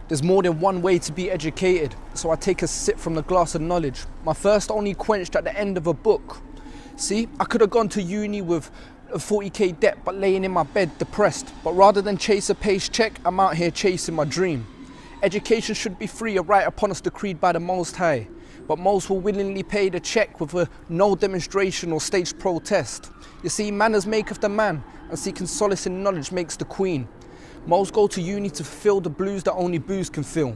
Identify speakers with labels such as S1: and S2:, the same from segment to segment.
S1: There's more than one way to be educated, so I take a sip from the glass of knowledge. My thirst only quenched at the end of a book. See, I could have gone to uni with a 40k debt, but laying in my bed depressed. But rather than chase a page check, I'm out here chasing my dream. Education should be free, a right upon us decreed by the Most High. But most will willingly pay the check with no demonstration or staged protest. You see, manners maketh the man, and seeking solace in knowledge makes the queen. Most go to uni to fulfill the blues that only booze can fill.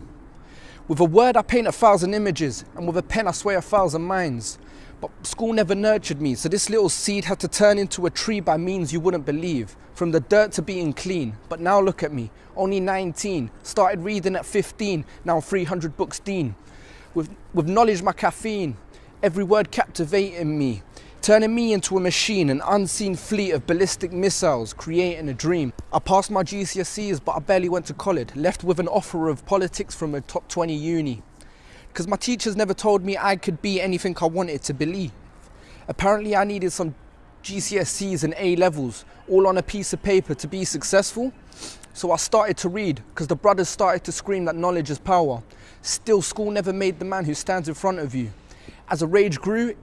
S1: With a word I paint 1,000 images, and with a pen I sway 1,000 minds. But school never nurtured me, so this little seed had to turn into a tree by means you wouldn't believe. From the dirt to being clean. But now look at me, only 19, started reading at 15, now 300 books dean. With knowledge my caffeine, every word captivating me. Turning me into a machine, an unseen fleet of ballistic missiles, creating a dream. I passed my GCSEs, but I barely went to college, left with an offer of politics from a top 20 uni. Because my teachers never told me I could be anything I wanted to believe. Apparently I needed some GCSEs and A levels, all on a piece of paper to be successful. So I started to read, because the brothers started to scream that knowledge is power. Still, school never made the man who stands in front of you. As a rage grew,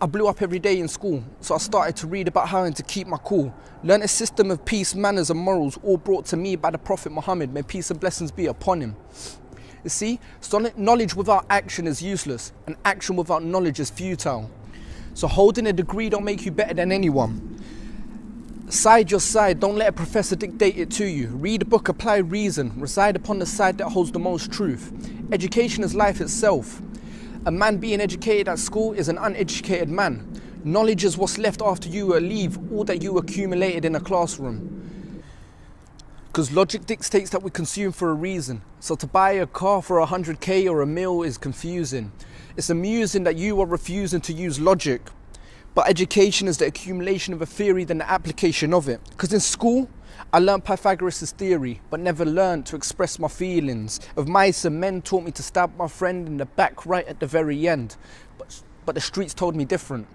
S1: I blew up every day in school, so I started to read about how to keep my cool. Learn a system of peace, manners and morals, all brought to me by the Prophet Muhammad. May peace and blessings be upon him. You see, so knowledge without action is useless, and action without knowledge is futile. So holding a degree don't make you better than anyone. Side your side, don't let a professor dictate it to you. Read a book, apply reason, reside upon the side that holds the most truth. Education is life itself. A man being educated at school is an uneducated man. Knowledge is what's left after you leave all that you accumulated in a classroom. Because logic dictates that we consume for a reason. So to buy a car for 100k or a meal is confusing. It's amusing that you are refusing to use logic. But education is the accumulation of a theory than the application of it. Because in school, I learned Pythagoras' theory, but never learned to express my feelings. Of mice and men taught me to stab my friend in the back right at the very end. But the streets told me different.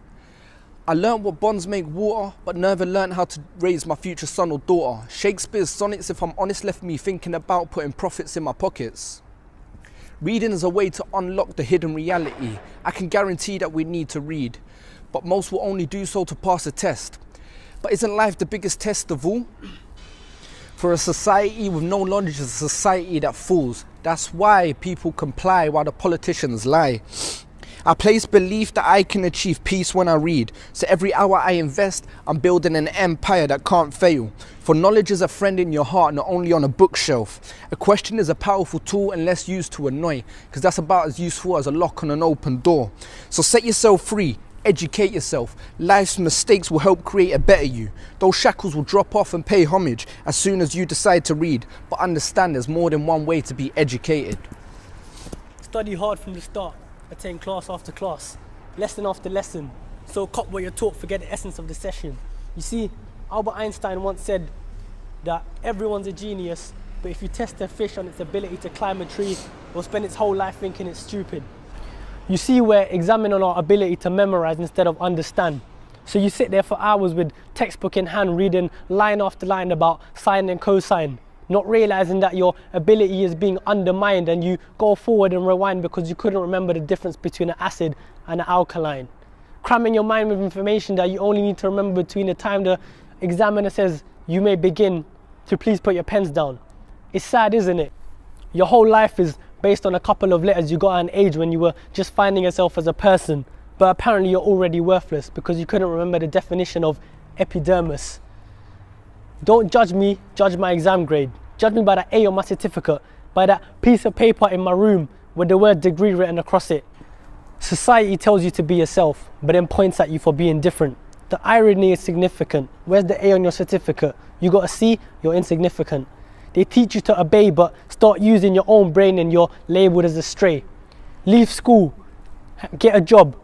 S1: I learned what bonds make water, but never learned how to raise my future son or daughter. Shakespeare's sonnets, if I'm honest, left me thinking about putting profits in my pockets. Reading is a way to unlock the hidden reality. I can guarantee that we need to read, but most will only do so to pass a test. But isn't life the biggest test of all? For a society with no knowledge is a society that fools. That's why people comply while the politicians lie. I place belief that I can achieve peace when I read. So every hour I invest, I'm building an empire that can't fail. For knowledge is a friend in your heart, not only on a bookshelf. A question is a powerful tool unless used to annoy, because that's about as useful as a lock on an open door. So set yourself free. Educate yourself. Life's mistakes will help create a better you. Those shackles will drop off and pay homage as soon as you decide to read. But understand there's more than one way to be educated.
S2: Study hard from the start. Attend class after class. Lesson after lesson. So cop what you're taught, forget the essence of the session. You see, Albert Einstein once said that everyone's a genius, but if you test a fish on its ability to climb a tree, it will spend its whole life thinking it's stupid. You see, we're examining our ability to memorize instead of understand. So you sit there for hours with textbook in hand, reading line after line about sine and cosine, not realizing that your ability is being undermined, and you go forward and rewind because you couldn't remember the difference between an acid and an alkaline. Cramming your mind with information that you only need to remember between the time the examiner says you may begin to please put your pens down. It's sad, isn't it? Your whole life is based on a couple of letters you got at an age when you were just finding yourself as a person, but apparently you're already worthless because you couldn't remember the definition of epidermis. Don't judge me, judge my exam grade. Judge me by that A on my certificate, by that piece of paper in my room with the word degree written across it. Society tells you to be yourself, but then points at you for being different. The irony is significant. Where's the A on your certificate? You got a C, you're insignificant. They teach you to obey, but start using your own brain and you're labelled as a stray. Leave school, get a job,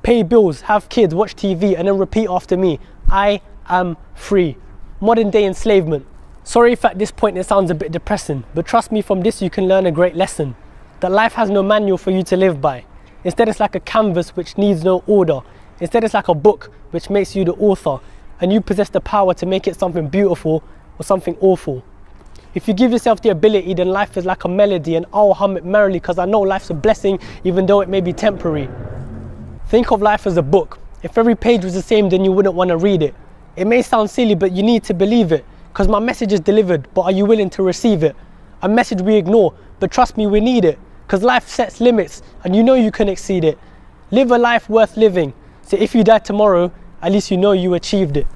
S2: pay bills, have kids, watch TV, and then repeat after me. I am free. Modern day enslavement. Sorry if at this point it sounds a bit depressing, but trust me, from this you can learn a great lesson. That life has no manual for you to live by. Instead it's like a canvas which needs no order. Instead it's like a book which makes you the author, and you possess the power to make it something beautiful or something awful. If you give yourself the ability, then life is like a melody, and I'll hum it merrily because I know life's a blessing even though it may be temporary. Think of life as a book. If every page was the same, then you wouldn't want to read it. It may sound silly, but you need to believe it, because my message is delivered, but are you willing to receive it? A message we ignore, but trust me, we need it, because life sets limits and you know you can exceed it. Live a life worth living, so if you die tomorrow, at least you know you achieved it.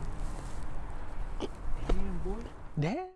S2: Damn, boy. Damn.